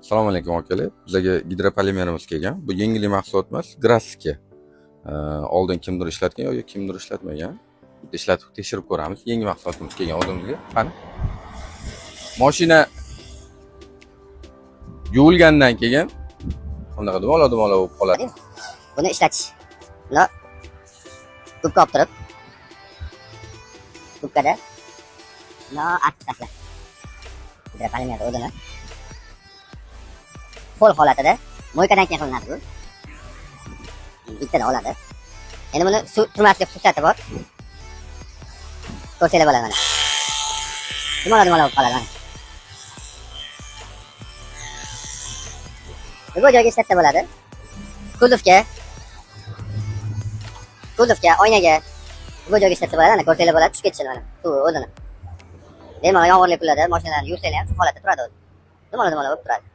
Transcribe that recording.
Assalomu alaykum akalar. Bizga gidropolimerimiz kelgan. Bu yengil mahsulot emas, Graska. Oldin kimdir ishlatgan yoki kimdir ishlatmagan. Ishlatib tekshirib ko'ramiz. Yangi mahsulotimiz kelgan oldimizga. Qani. Mashina yuvilgandan keyin bunaqa dumola bo'lib qoladi. Buni ishlatish. Buni kubga olib turib, kubkada artib tashlab. Gidropolimerda o'zini qo'l holatida moykadan keyin qilinadi bu. Bittada oladi. Endi buni suv turmaslik xususiyati bor. Ko'rsanglar bo'ladi mana. Dumola bo'lib qoladi mana. Bu joyga ishlatsa bo'ladi. Kuzovga, oynaga bu joyga ishlatsa bo'ladi. Ana ko'rsanglar bo'ladi, tushib ketishi mana. Suv o'zini. Bemalol yomg'irli kunlarda mashinalarni yursanglar ham shu holatda turadi o'zi. Dumola bo'lib turadi.